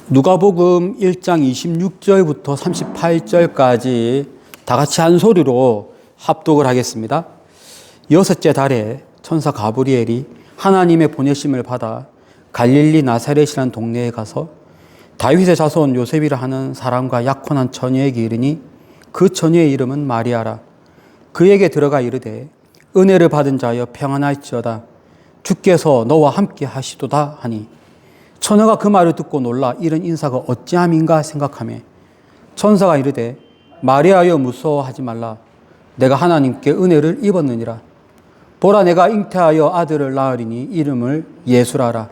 누가복음 1장 26절부터 38절까지 다 같이 한 소리로 합독을 하겠습니다. 여섯째 달에 천사 가브리엘이 하나님의 보내심을 받아 갈릴리 나사렛이라는 동네에 가서 다윗의 자손 요셉이라 하는 사람과 약혼한 처녀에게 이르니 그 처녀의 이름은 마리아라. 그에게 들어가 이르되 은혜를 받은 자여 평안할지어다. 주께서 너와 함께 하시도다 하니 처녀가 그 말을 듣고 놀라 이런 인사가 어찌함인가 생각하며 천사가 이르되 마리아여 무서워하지 말라. 내가 하나님께 은혜를 입었느니라. 보라 내가 잉태하여 아들을 낳으리니 이름을 예수라라.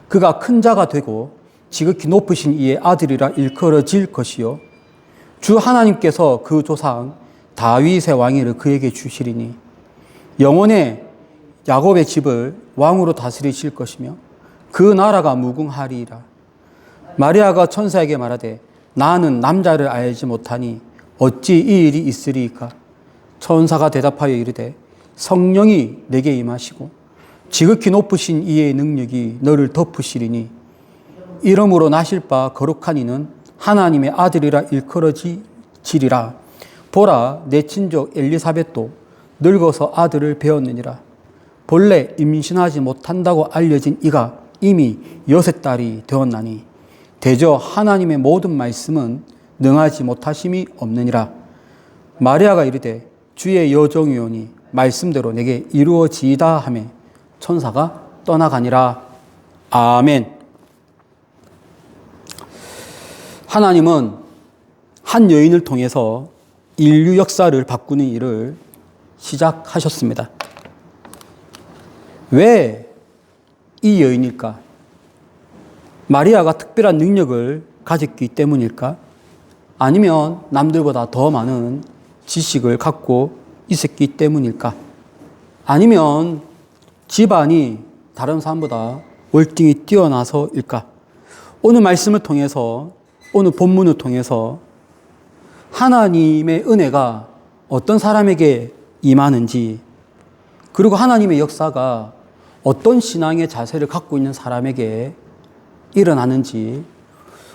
그가 큰 자가 되고 지극히 높으신 이의 아들이라 일컬어질 것이요 주 하나님께서 그 조상 다윗의 왕위를 그에게 주시리니 영원히 야곱의 집을 왕으로 다스리실 것이며 그 나라가 무궁하리이라. 마리아가 천사에게 말하되 나는 남자를 알지 못하니 어찌 이 일이 있으리이까. 천사가 대답하여 이르되 성령이 내게 임하시고 지극히 높으신 이의 능력이 너를 덮으시리니 이름으로 나실 바 거룩한 이는 하나님의 아들이라 일컬어지리라. 보라 내 친족 엘리사벳도 늙어서 아들을 배었느니라. 본래 임신하지 못한다고 알려진 이가 이미 6달이 되었나니 대저 하나님의 모든 말씀은 능하지 못하심이 없느니라. 마리아가 이르되 주의 여종이오니 말씀대로 내게 이루어지이다 하며 천사가 떠나가니라. 아멘. 하나님은 한 여인을 통해서 인류 역사를 바꾸는 일을 시작하셨습니다. 왜 이 여인일까? 마리아가 특별한 능력을 가졌기 때문일까? 아니면 남들보다 더 많은 지식을 갖고 있었기 때문일까? 아니면 집안이 다른 사람보다 월등히 뛰어나서일까? 오늘 말씀을 통해서, 오늘 본문을 통해서 하나님의 은혜가 어떤 사람에게 임하는지, 그리고 하나님의 역사가 어떤 신앙의 자세를 갖고 있는 사람에게 일어나는지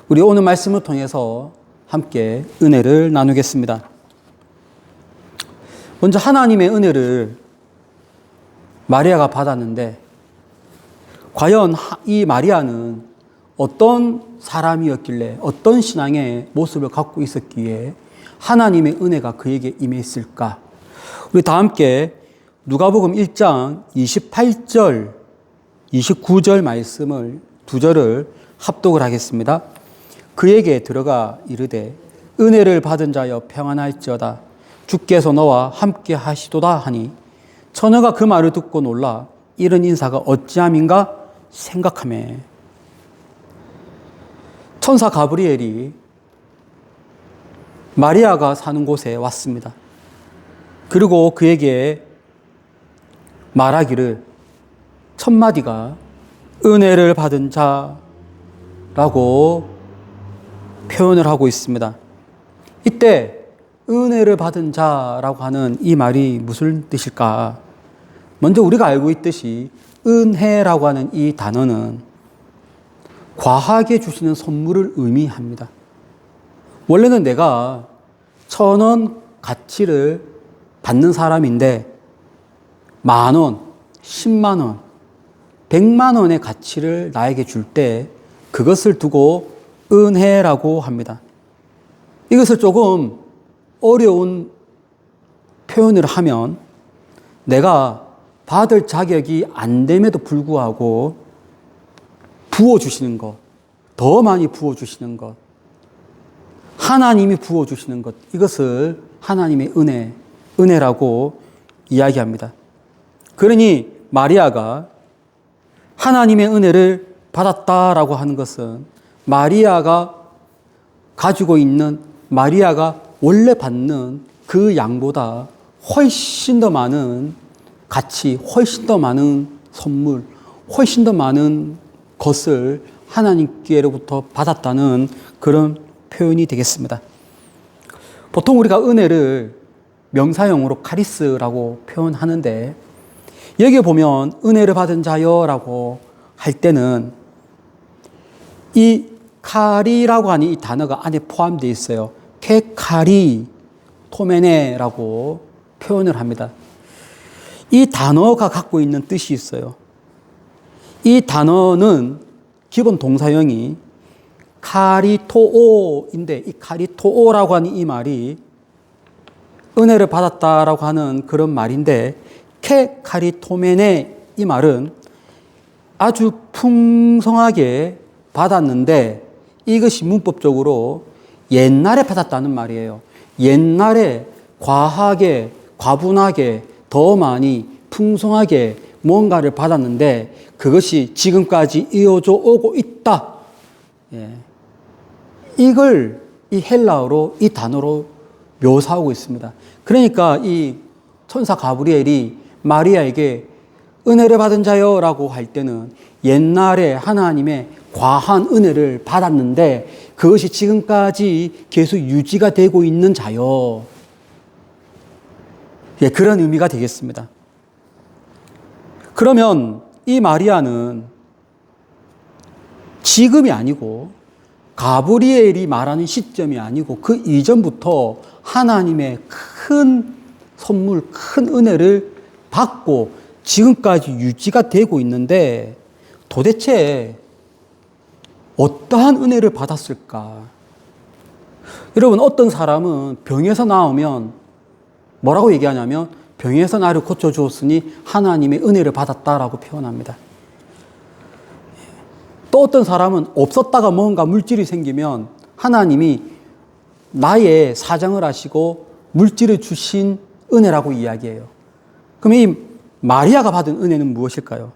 우리 오늘 말씀을 통해서 함께 은혜를 나누겠습니다. 먼저 하나님의 은혜를 마리아가 받았는데 과연 이 마리아는 어떤 사람이었길래 어떤 신앙의 모습을 갖고 있었기에 하나님의 은혜가 그에게 임했을까? 우리 다 함께 누가복음 1장 28절, 29절 말씀을 두 절을 합독을 하겠습니다. 그에게 들어가 이르되 은혜를 받은 자여 평안할지어다. 주께서 너와 함께 하시도다 하니 처녀가 그 말을 듣고 놀라 이런 인사가 어찌함인가 생각하며 천사 가브리엘이 마리아가 사는 곳에 왔습니다. 그리고 그에게 말하기를 첫 마디가 은혜를 받은 자라고 표현을 하고 있습니다. 이때 은혜를 받은 자라고 하는 이 말이 무슨 뜻일까? 먼저 우리가 알고 있듯이 은혜라고 하는 이 단어는 과하게 주시는 선물을 의미합니다. 원래는 내가 1,000원 가치를 받는 사람인데 10,000원, 100,000원, 1,000,000원의 가치를 나에게 줄 때 그것을 두고 은혜라고 합니다. 이것을 조금 어려운 표현을 하면 내가 받을 자격이 안 됨에도 불구하고 부어주시는 것, 더 많이 부어주시는 것, 하나님이 부어주시는 것, 이것을 하나님의 은혜라고 이야기합니다. 그러니 마리아가 하나님의 은혜를 받았다라고 하는 것은 마리아가 가지고 있는, 마리아가 원래 받는 그 양보다 훨씬 더 많은 가치, 훨씬 더 많은 선물, 훨씬 더 많은 것을 하나님께로부터 받았다는 그런 표현이 되겠습니다. 보통 우리가 은혜를 명사형으로 카리스라고 표현하는데 여기에 보면 은혜를 받은 자여라고 할 때는 이 케카리라고 하는 이 단어가 안에 포함되어 있어요. 케카리 토메네라고 표현을 합니다. 이 단어가 갖고 있는 뜻이 있어요. 이 단어는 기본 동사형이 카리토오인데, 이 카리토오라고 하는 이 말이 은혜를 받았다라고 하는 그런 말인데, 케카리토메네 이 말은 아주 풍성하게 받았는데 이것이 문법적으로 옛날에 받았다는 말이에요. 옛날에 과하게, 과분하게, 더 많이, 풍성하게 뭔가를 받았는데 그것이 지금까지 이어져 오고 있다. 예. 이걸 이 헬라어로, 이 단어로 묘사하고 있습니다. 그러니까 이 천사 가브리엘이 마리아에게 은혜를 받은 자여라고 할 때는 옛날에 하나님의 과한 은혜를 받았는데 그것이 지금까지 계속 유지가 되고 있는 자여. 예, 그런 의미가 되겠습니다. 그러면 이 마리아는 지금이 아니고 가브리엘이 말하는 시점이 아니고 그 이전부터 하나님의 큰 선물, 큰 은혜를 받고 지금까지 유지가 되고 있는데 도대체 어떠한 은혜를 받았을까? 여러분, 어떤 사람은 병에서 나오면 뭐라고 얘기하냐면 병에서 나를 고쳐주었으니 하나님의 은혜를 받았다라고 표현합니다. 또 어떤 사람은 없었다가 뭔가 물질이 생기면 하나님이 나의 사정을 아시고 물질을 주신 은혜라고 이야기해요. 그럼 이 마리아가 받은 은혜는 무엇일까요?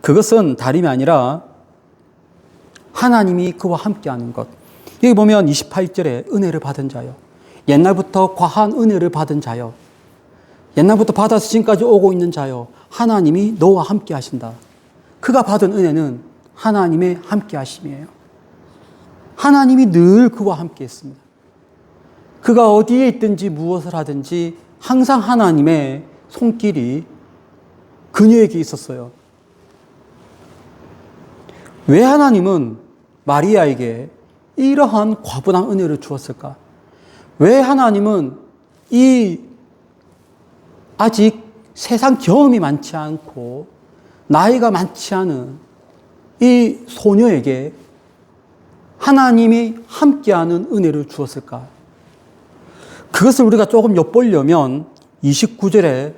그것은 다름이 아니라 하나님이 그와 함께하는 것. 여기 보면 28절에 은혜를 받은 자요. 옛날부터 과한 은혜를 받은 자요. 옛날부터 받아서 지금까지 오고 있는 자요. 하나님이 너와 함께 하신다. 그가 받은 은혜는 하나님의 함께 하심이에요. 하나님이 늘 그와 함께 했습니다. 그가 어디에 있든지 무엇을 하든지 항상 하나님의 손길이 그녀에게 있었어요. 왜 하나님은 마리아에게 이러한 과분한 은혜를 주었을까? 왜 하나님은 이 아직 세상 경험이 많지 않고 나이가 많지 않은 이 소녀에게 하나님이 함께하는 은혜를 주었을까? 그것을 우리가 조금 엿보려면 29절에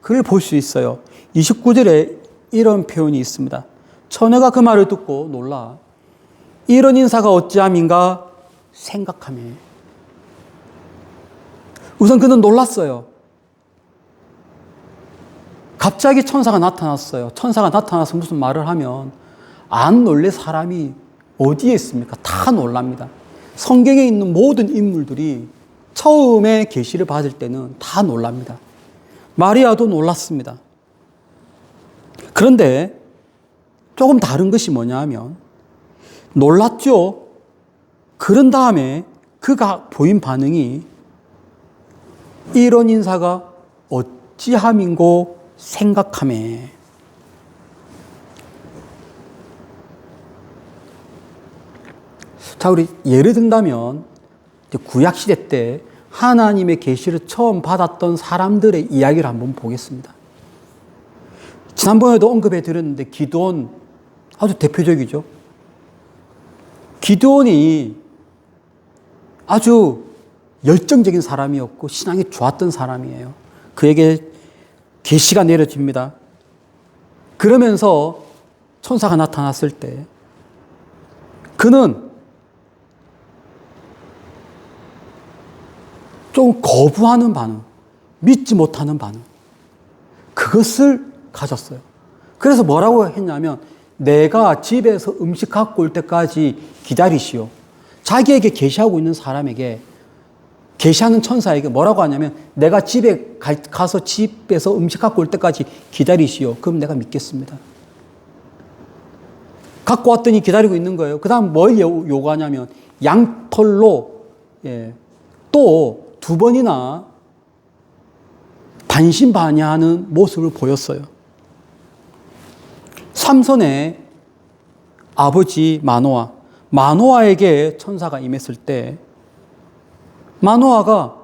그걸 볼 수 있어요. 29절에 이런 표현이 있습니다. 처녀가 그 말을 듣고 놀라 이런 인사가 어찌함인가 생각하며. 우선 그는 놀랐어요. 갑자기 천사가 나타났어요. 천사가 나타나서 무슨 말을 하면 안 놀랄 사람이 어디에 있습니까? 다 놀랍니다. 성경에 있는 모든 인물들이 처음에 계시를 받을 때는 다 놀랍니다. 마리아도 놀랐습니다. 그런데 조금 다른 것이 뭐냐 하면 놀랐죠. 그런 다음에 그가 보인 반응이 이런 인사가 어찌함인고 생각하매. 자, 우리 예를 든다면 구약시대 때 하나님의 계시를 처음 받았던 사람들의 이야기를 한번 보겠습니다. 지난번에도 언급해 드렸는데 기드온 아주 대표적이죠. 기드온이 아주 열정적인 사람이었고 신앙이 좋았던 사람이에요. 그에게 계시가 내려집니다. 그러면서 천사가 나타났을 때 그는 좀 거부하는 반응, 믿지 못하는 반응, 그것을 가졌어요. 그래서 뭐라고 했냐면 내가 집에서 음식 갖고 올 때까지 기다리시오. 자기에게 계시하고 있는 사람에게, 계시하는 천사에게 뭐라고 하냐면 내가 집에 가서 집에서 음식 갖고 올 때까지 기다리시오. 그럼 내가 믿겠습니다. 갖고 왔더니 기다리고 있는 거예요. 그 다음 뭘 요구하냐면 양털로 또 2번이나 반신반의하는 모습을 보였어요. 삼손의 아버지 마노아, 마노아에게 천사가 임했을 때 마노아가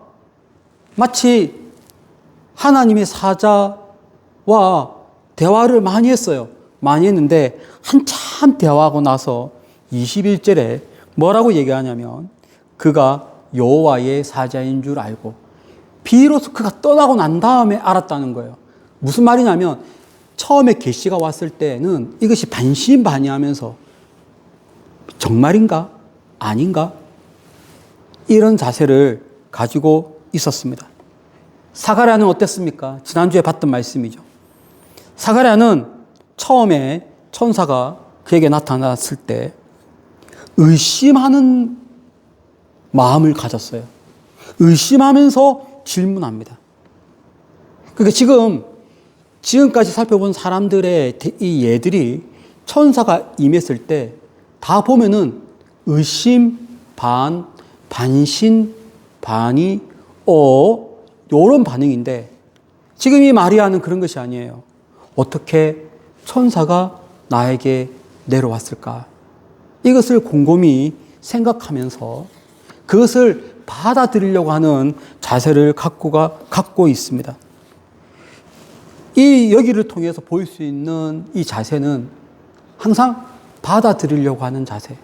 마치 하나님의 사자와 대화를 많이 했어요. 많이 했는데 한참 대화하고 나서 21절에 뭐라고 얘기하냐면 그가 여호와의 사자인 줄 알고 비로소 그가 떠나고 난 다음에 알았다는 거예요. 무슨 말이냐면 처음에 계시가 왔을 때는 이것이 반신반의하면서 정말인가? 아닌가? 이런 자세를 가지고 있었습니다. 사가랴는 어땠습니까? 지난주에 봤던 말씀이죠. 사가랴는 처음에 천사가 그에게 나타났을 때 의심하는 마음을 가졌어요. 의심하면서 질문합니다. 그러니까 지금까지 살펴본 사람들의 이 예들이 천사가 임했을 때 다 보면은 의심 반, 반신 반이 요런 반응인데 지금 이 마리아는 그런 것이 아니에요. 어떻게 천사가 나에게 내려왔을까? 이것을 곰곰이 생각하면서 그것을 받아들이려고 하는 자세를 갖고 있습니다. 이 여기를 통해서 보일 수 있는 이 자세는 항상 받아들이려고 하는 자세.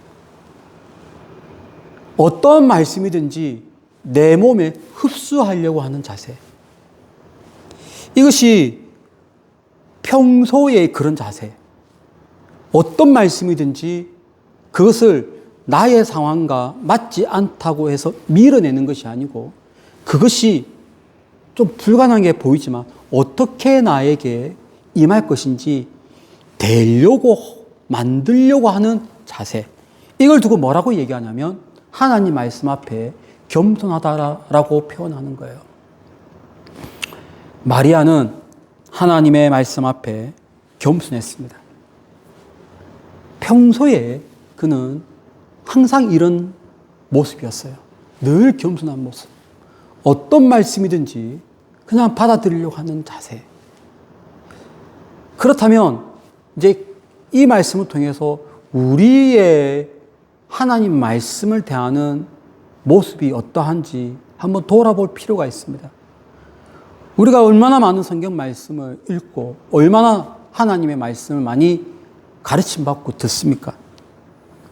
어떤 말씀이든지 내 몸에 흡수하려고 하는 자세. 이것이 평소의 그런 자세. 어떤 말씀이든지 그것을 나의 상황과 맞지 않다고 해서 밀어내는 것이 아니고 그것이 좀 불가능해 보이지만 어떻게 나에게 임할 것인지 되려고 만들려고 하는 자세. 이걸 두고 뭐라고 얘기하냐면 하나님 말씀 앞에 겸손하다라고 표현하는 거예요. 마리아는 하나님의 말씀 앞에 겸손했습니다. 평소에 그는 항상 이런 모습이었어요. 늘 겸손한 모습. 어떤 말씀이든지 그냥 받아들이려고 하는 자세. 그렇다면 이제 이 말씀을 통해서 우리의 하나님 말씀을 대하는 모습이 어떠한지 한번 돌아볼 필요가 있습니다. 우리가 얼마나 많은 성경 말씀을 읽고 얼마나 하나님의 말씀을 많이 가르침받고 듣습니까?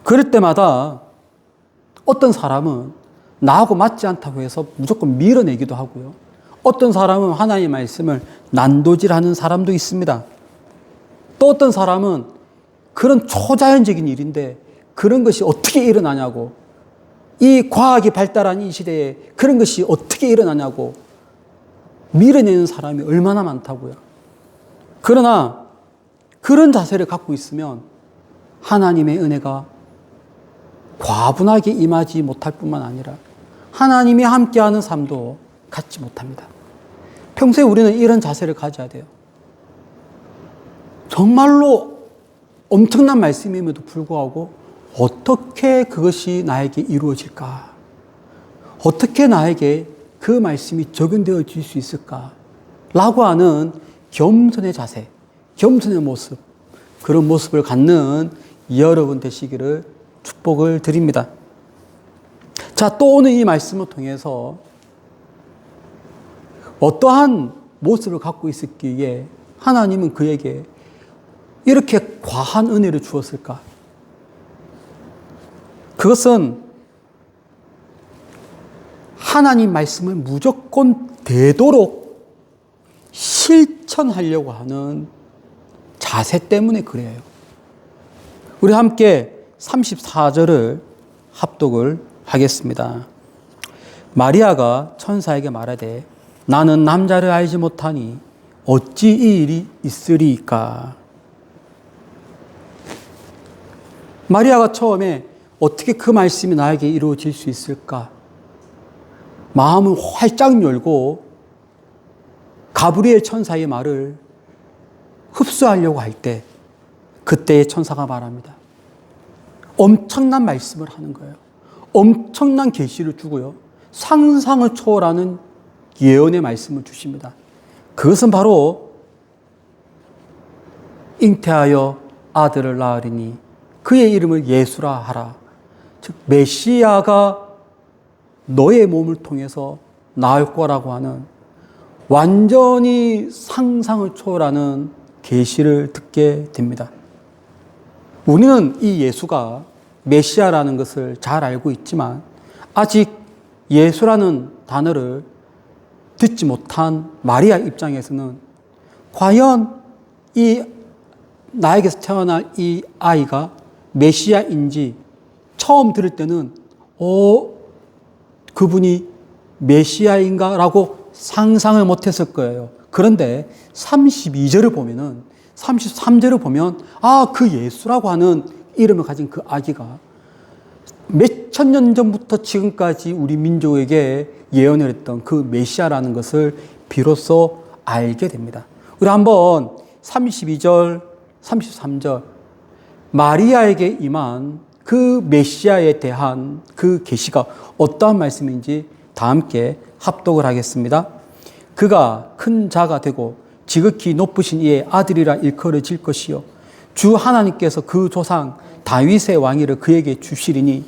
그럴 때마다 어떤 사람은 나하고 맞지 않다고 해서 무조건 밀어내기도 하고요. 어떤 사람은 하나님의 말씀을 난도질하는 사람도 있습니다. 또 어떤 사람은 그런 초자연적인 일인데 그런 것이 어떻게 일어나냐고, 이 과학이 발달한 이 시대에 그런 것이 어떻게 일어나냐고 밀어내는 사람이 얼마나 많다고요. 그러나 그런 자세를 갖고 있으면 하나님의 은혜가 과분하게 임하지 못할 뿐만 아니라 하나님이 함께하는 삶도 갖지 못합니다. 평소에 우리는 이런 자세를 가져야 돼요. 정말로 엄청난 말씀임에도 불구하고 어떻게 그것이 나에게 이루어질까? 어떻게 나에게 그 말씀이 적용되어질 수 있을까? 라고 하는 겸손의 자세, 겸손의 모습, 그런 모습을 갖는 여러분 되시기를 축복을 드립니다. 자, 또 오늘 이 말씀을 통해서 어떠한 모습을 갖고 있었기에 하나님은 그에게 이렇게 과한 은혜를 주었을까? 그것은 하나님 말씀을 무조건 되도록 실천하려고 하는 자세 때문에 그래요. 우리 함께 34절을 합독을 하겠습니다. 마리아가 천사에게 말하되 나는 남자를 알지 못하니 어찌 이 일이 있으리이까? 마리아가 처음에 어떻게 그 말씀이 나에게 이루어질 수 있을까? 마음을 활짝 열고 가브리엘 천사의 말을 흡수하려고 할 때 그때 천사가 말합니다. 엄청난 말씀을 하는 거예요. 엄청난 계시를 주고요. 상상을 초월하는 예언의 말씀을 주십니다. 그것은 바로 잉태하여 아들을 낳으리니 그의 이름을 예수라 하라. 즉 메시아가 너의 몸을 통해서 나올 거라고 하는 완전히 상상을 초월하는 계시를 듣게 됩니다. 우리는 이 예수가 메시아라는 것을 잘 알고 있지만 아직 예수라는 단어를 듣지 못한 마리아 입장에서는 과연 이 나에게서 태어날 이 아이가 메시아인지 처음 들을 때는 그분이 메시아인가? 라고 상상을 못했을 거예요. 그런데 32절을 보면은 33절을 보면 그 예수라고 하는 이름을 가진 그 아기가 몇천 년 전부터 지금까지 우리 민족에게 예언을 했던 그 메시아라는 것을 비로소 알게 됩니다. 우리 한번 32절, 33절 마리아에게 임한 그 메시아에 대한 그 계시가 어떠한 말씀인지 다 함께 합독을 하겠습니다. 그가 큰 자가 되고 지극히 높으신 이의 아들이라 일컬어질 것이요 주 하나님께서 그 조상 다윗의 왕위를 그에게 주시리니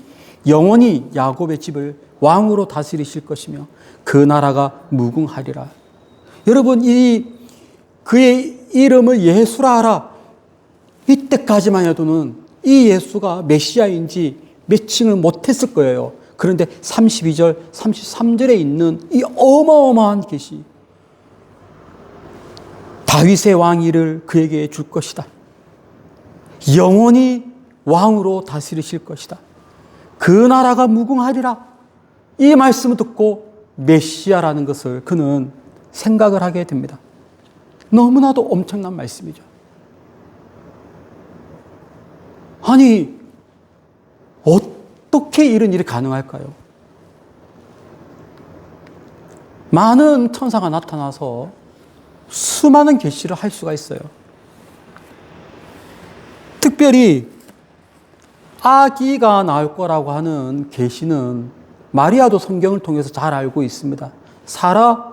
영원히 야곱의 집을 왕으로 다스리실 것이며 그 나라가 무궁하리라. 여러분, 그의 이름을 예수라 하라. 이때까지만 해도는 이 예수가 메시아인지 매칭을 못했을 거예요. 그런데 32절, 33절에 있는 이 어마어마한 계시, 다윗의 왕위를 그에게 줄 것이다. 영원히 왕으로 다스리실 것이다. 그 나라가 무궁하리라. 이 말씀을 듣고 메시아라는 것을 그는 생각을 하게 됩니다. 너무나도 엄청난 말씀이죠. 아니, 어떻게 이런 일이 가능할까요? 많은 천사가 나타나서 수많은 계시를 할 수가 있어요. 특별히 아기가 나올 거라고 하는 계시는 마리아도 성경을 통해서 잘 알고 있습니다. 사라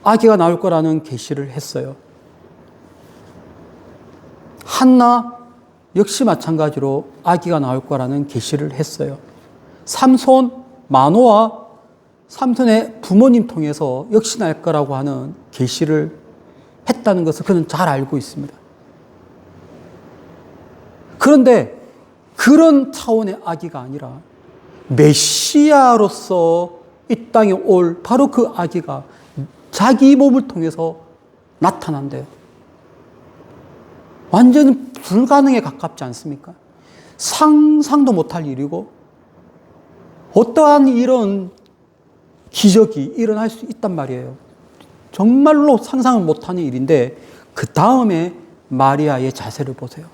아기가 나올 거라는 계시를 했어요. 한나 역시 마찬가지로 아기가 나올 거라는 계시를 했어요. 삼손, 마노아, 삼손의 부모님 통해서 역시 날 거라고 하는 계시를 했다는 것을 그는 잘 알고 있습니다. 그런데 그런 차원의 아기가 아니라 메시아로서 이 땅에 올 바로 그 아기가 자기 몸을 통해서 나타난대요. 완전히 불가능에 가깝지 않습니까? 상상도 못할 일이고 어떠한 이런 기적이 일어날 수 있단 말이에요. 정말로 상상을 못하는 일인데 그 다음에 마리아의 자세를 보세요.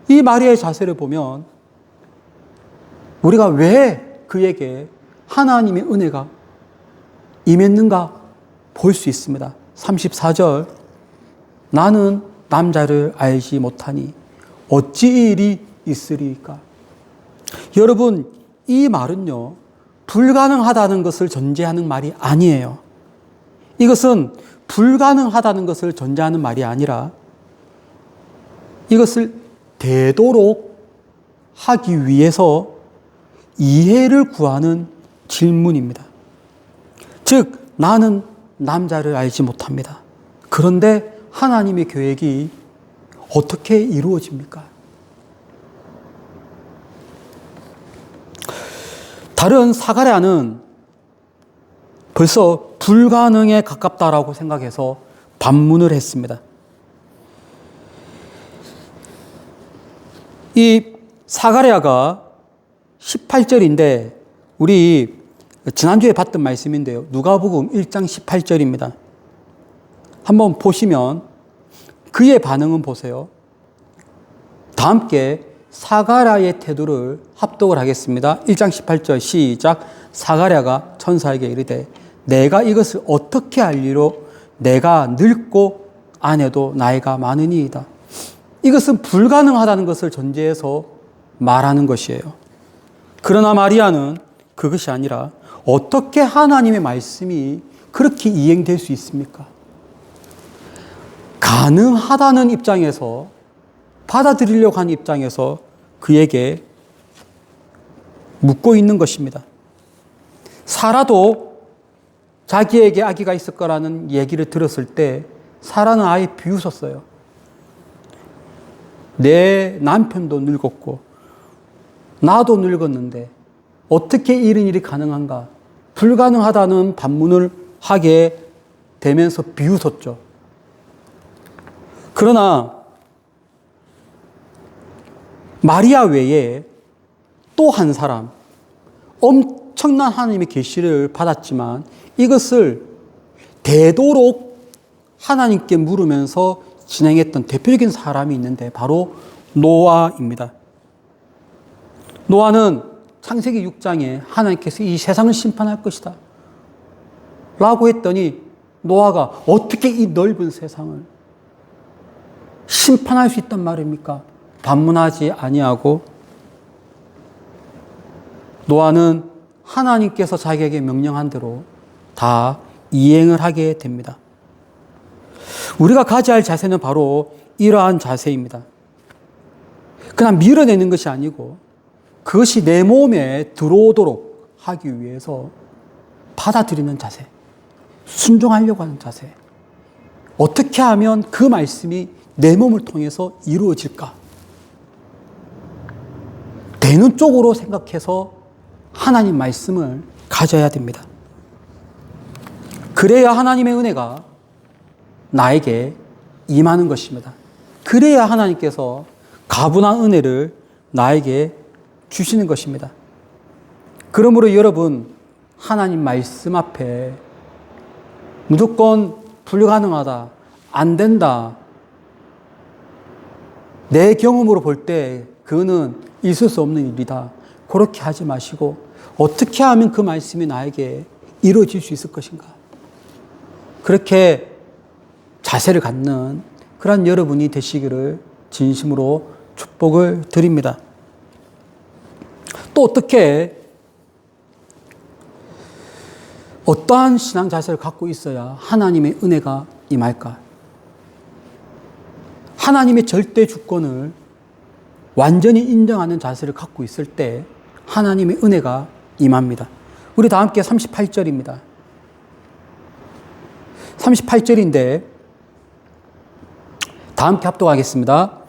이 마리아의 자세를 보면 우리가 왜 그에게 하나님의 은혜가 임했는가 볼 수 있습니다. 34절 나는 남자를 알지 못하니 어찌 이 일이 있으리까? 여러분, 이 말은요 불가능하다는 것을 전제하는 말이 아니에요. 이것은 불가능하다는 것을 전제하는 말이 아니라 이것을 되도록 하기 위해서 이해를 구하는 질문입니다. 즉 나는 남자를 알지 못합니다. 그런데 하나님의 계획이 어떻게 이루어집니까? 다른 사가랴는 벌써 불가능에 가깝다라고 생각해서 반문을 했습니다. 이 사가랴가 18절인데 우리 지난주에 봤던 말씀인데요. 누가복음 1장 18절입니다. 한번 보시면 그의 반응은 보세요. 다 함께 사가랴의 태도를 합독을 하겠습니다. 1장 18절 시작. 사가랴가 천사에게 이르되 내가 이것을 어떻게 알리로 내가 늙고 아내도 나이가 많으니이다. 이것은 불가능하다는 것을 전제해서 말하는 것이에요. 그러나 마리아는 그것이 아니라 어떻게 하나님의 말씀이 그렇게 이행될 수 있습니까? 가능하다는 입장에서 받아들이려고 하는 입장에서 그에게 묻고 있는 것입니다. 사라도 자기에게 아기가 있을 거라는 얘기를 들었을 때 사라는 아예 비웃었어요. 내 남편도 늙었고 나도 늙었는데 어떻게 이런 일이 가능한가? 불가능하다는 반문을 하게 되면서 비웃었죠. 그러나 마리아 외에 또 한 사람, 엄청난 하나님의 계시를 받았지만 이것을 되도록 하나님께 물으면서 진행했던 대표적인 사람이 있는데 바로 노아입니다. 노아는 창세기 6장에 하나님께서 이 세상을 심판할 것이다 라고 했더니 노아가 어떻게 이 넓은 세상을 심판할 수 있단 말입니까? 반문하지 아니하고 노아는 하나님께서 자기에게 명령한 대로 다 이행을 하게 됩니다. 우리가 가져야 할 자세는 바로 이러한 자세입니다. 그냥 밀어내는 것이 아니고 그것이 내 몸에 들어오도록 하기 위해서 받아들이는 자세, 순종하려고 하는 자세. 어떻게 하면 그 말씀이 내 몸을 통해서 이루어질까? 되는 쪽으로 생각해서 하나님 말씀을 가져야 됩니다. 그래야 하나님의 은혜가 나에게 임하는 것입니다. 그래야 하나님께서 가분한 은혜를 나에게 주시는 것입니다. 그러므로 여러분, 하나님 말씀 앞에 무조건 불가능하다, 안 된다, 내 경험으로 볼 때 그거는 있을 수 없는 일이다, 그렇게 하지 마시고 어떻게 하면 그 말씀이 나에게 이루어질 수 있을 것인가, 그렇게 자세를 갖는 그런 여러분이 되시기를 진심으로 축복을 드립니다. 또 어떠한 신앙 자세를 갖고 있어야 하나님의 은혜가 임할까? 하나님의 절대 주권을 완전히 인정하는 자세를 갖고 있을 때 하나님의 은혜가 임합니다. 우리 다 함께 38절입니다. 38절인데 다 함께 합독하겠습니다.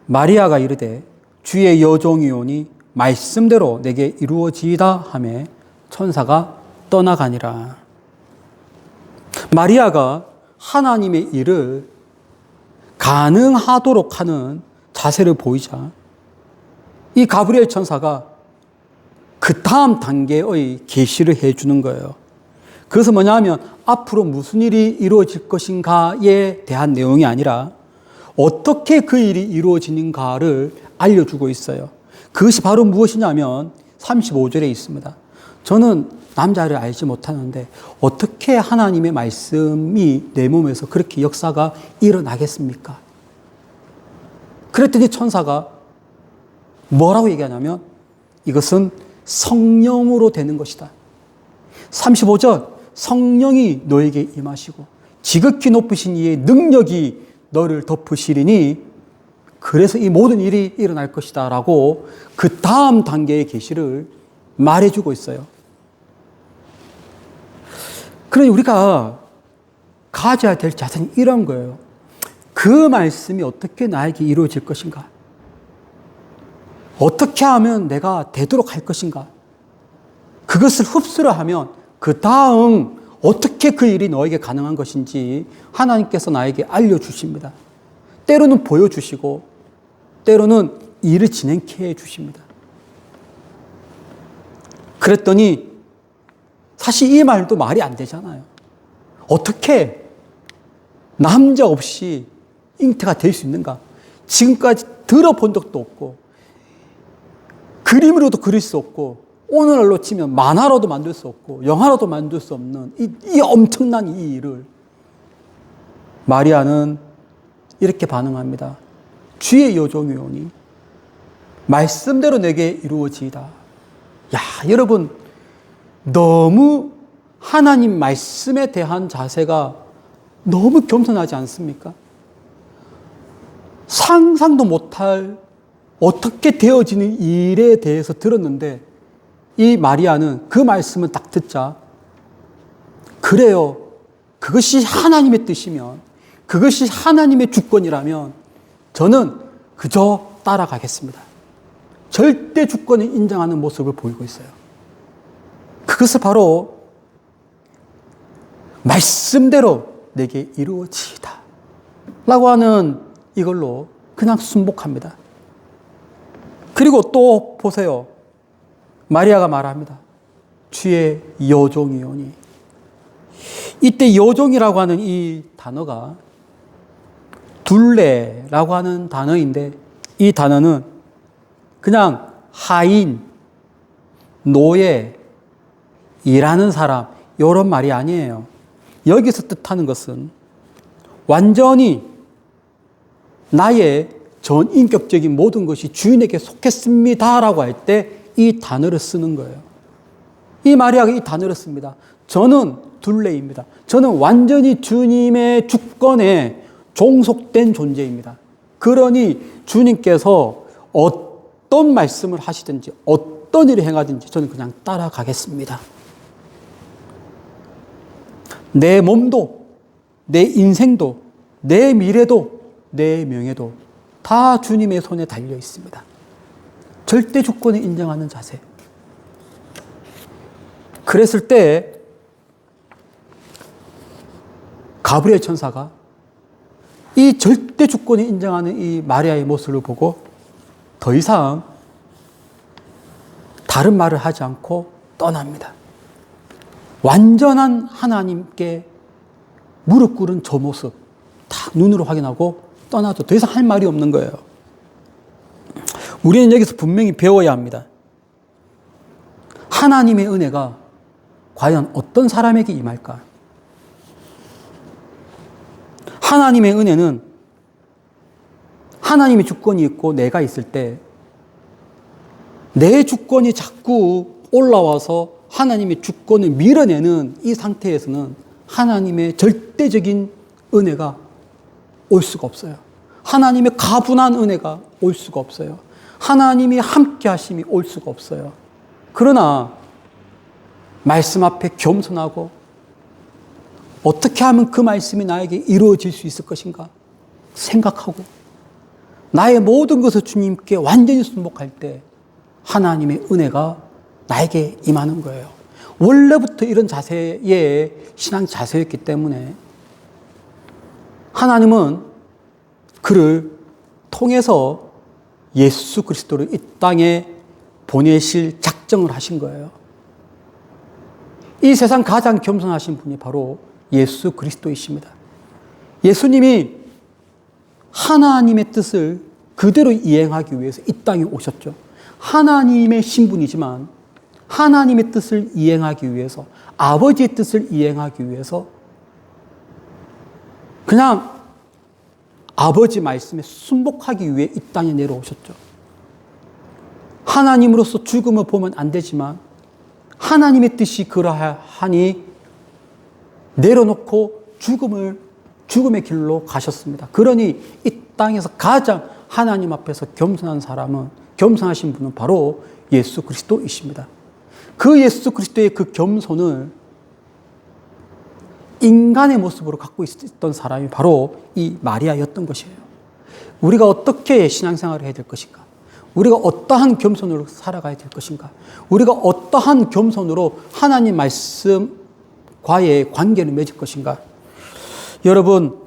마리아가 이르되 주의 여종이오니 말씀대로 내게 이루어지이다 하매 천사가 떠나가니라. 마리아가 하나님의 일을 가능하도록 하는 자세를 보이자 이 가브리엘 천사가 그 다음 단계의 계시를 해주는 거예요. 그것은 뭐냐면 앞으로 무슨 일이 이루어질 것인가에 대한 내용이 아니라 어떻게 그 일이 이루어지는가를 알려주고 있어요. 그것이 바로 무엇이냐면 35절에 있습니다. 저는 남자를 알지 못하는데 어떻게 하나님의 말씀이 내 몸에서 그렇게 역사가 일어나겠습니까? 그랬더니 천사가 뭐라고 얘기하냐면 이것은 성령으로 되는 것이다. 35절, 성령이 너에게 임하시고 지극히 높으신 이의 능력이 너를 덮으시리니 그래서 이 모든 일이 일어날 것이다 라고 그 다음 단계의 계시를 말해주고 있어요. 그러니 우리가 가져야 될 자세는 이런 거예요. 그 말씀이 어떻게 나에게 이루어질 것인가? 어떻게 하면 내가 되도록 할 것인가? 그것을 흡수를 하면 그 다음 어떻게 그 일이 너에게 가능한 것인지 하나님께서 나에게 알려주십니다. 때로는 보여주시고 때로는 일을 진행케 해주십니다. 그랬더니 사실 이 말도 말이 안 되잖아요. 어떻게 남자 없이 잉태가 될 수 있는가? 지금까지 들어본 적도 없고 그림으로도 그릴 수 없고 오늘날로 치면 만화로도 만들 수 없고 영화로도 만들 수 없는 이 엄청난 이 일을 마리아는 이렇게 반응합니다. 주의 여종이오니 말씀대로 내게 이루어지이다. 야, 여러분 너무 하나님 말씀에 대한 자세가 너무 겸손하지 않습니까? 상상도 못할 어떻게 되어지는 일에 대해서 들었는데 이 마리아는 그 말씀을 딱 듣자, 그래요. 그것이 하나님의 뜻이면, 그것이 하나님의 주권이라면 저는 그저 따라가겠습니다. 절대 주권을 인정하는 모습을 보이고 있어요. 그것을 바로 말씀대로 내게 이루어지이다 라고 하는 이걸로 그냥 순복합니다. 그리고 또 보세요. 마리아가 말합니다. 주의 여종이오니. 이때 여종이라고 하는 이 단어가 둘레라고 하는 단어인데, 이 단어는 그냥 하인, 노예, 일하는 사람, 이런 말이 아니에요. 여기서 뜻하는 것은 완전히 나의 전인격적인 모든 것이 주인에게 속했습니다라고 할 때 이 단어를 쓰는 거예요. 이 마리아가 이 단어를 씁니다. 저는 둘레입니다. 저는 완전히 주님의 주권에 종속된 존재입니다. 그러니 주님께서 어떤 말씀을 하시든지 어떤 일을 행하든지 저는 그냥 따라가겠습니다. 내 몸도, 내 인생도, 내 미래도, 내 명예도 다 주님의 손에 달려 있습니다. 절대 주권을 인정하는 자세. 그랬을 때 가브리엘 천사가 이 절대 주권을 인정하는 이 마리아의 모습을 보고 더 이상 다른 말을 하지 않고 떠납니다. 완전한 하나님께 무릎 꿇은 저 모습 딱 눈으로 확인하고 떠나죠. 더 이상 할 말이 없는 거예요. 우리는 여기서 분명히 배워야 합니다. 하나님의 은혜가 과연 어떤 사람에게 임할까? 하나님의 은혜는 하나님의 주권이 있고 내가 있을 때 내 주권이 자꾸 올라와서 하나님의 주권을 밀어내는 이 상태에서는 하나님의 절대적인 은혜가 올 수가 없어요. 하나님의 가분한 은혜가 올 수가 없어요. 하나님이 함께 하심이 올 수가 없어요. 그러나 말씀 앞에 겸손하고 어떻게 하면 그 말씀이 나에게 이루어질 수 있을 것인가 생각하고 나의 모든 것을 주님께 완전히 순복할 때 하나님의 은혜가 나에게 임하는 거예요. 원래부터 이런 자세의 신앙 자세였기 때문에 하나님은 그를 통해서 예수 그리스도를 이 땅에 보내실 작정을 하신 거예요. 이 세상 가장 겸손하신 분이 바로 예수 그리스도이십니다. 예수님이 하나님의 뜻을 그대로 이행하기 위해서 이 땅에 오셨죠. 하나님의 신분이지만 하나님의 뜻을 이행하기 위해서, 아버지의 뜻을 이행하기 위해서 그냥 아버지 말씀에 순복하기 위해 이 땅에 내려오셨죠. 하나님으로서 죽음을 보면 안 되지만 하나님의 뜻이 그러하니 내려놓고 죽음의 길로 가셨습니다. 그러니 이 땅에서 가장 하나님 앞에서 겸손한 사람은, 겸손하신 분은 바로 예수 그리스도이십니다. 그 예수 그리스도의 그 겸손을 인간의 모습으로 갖고 있었던 사람이 바로 이 마리아였던 것이에요. 우리가 어떻게 신앙생활을 해야 될 것인가? 우리가 어떠한 겸손으로 살아가야 될 것인가? 우리가 어떠한 겸손으로 하나님 말씀과의 관계를 맺을 것인가? 여러분,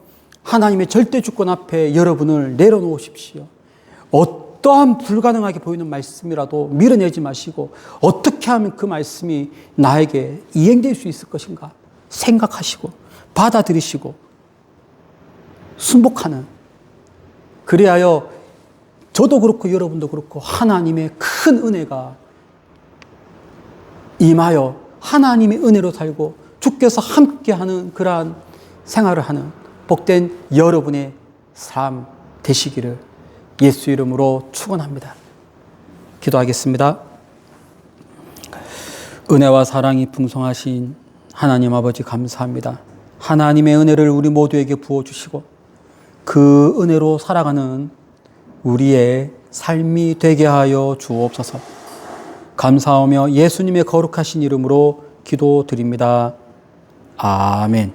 하나님의 절대 주권 앞에 여러분을 내려놓으십시오. 어떠한 불가능하게 보이는 말씀이라도 밀어내지 마시고 어떻게 하면 그 말씀이 나에게 이행될 수 있을 것인가 생각하시고 받아들이시고 순복하는, 그리하여 저도 그렇고 여러분도 그렇고 하나님의 큰 은혜가 임하여 하나님의 은혜로 살고 주께서 함께하는 그러한 생활을 하는 복된 여러분의 삶 되시기를 예수 이름으로 축원합니다. 기도하겠습니다. 은혜와 사랑이 풍성하신 하나님 아버지 감사합니다. 하나님의 은혜를 우리 모두에게 부어주시고 그 은혜로 살아가는 우리의 삶이 되게 하여 주옵소서. 감사하며 예수님의 거룩하신 이름으로 기도드립니다. 아멘.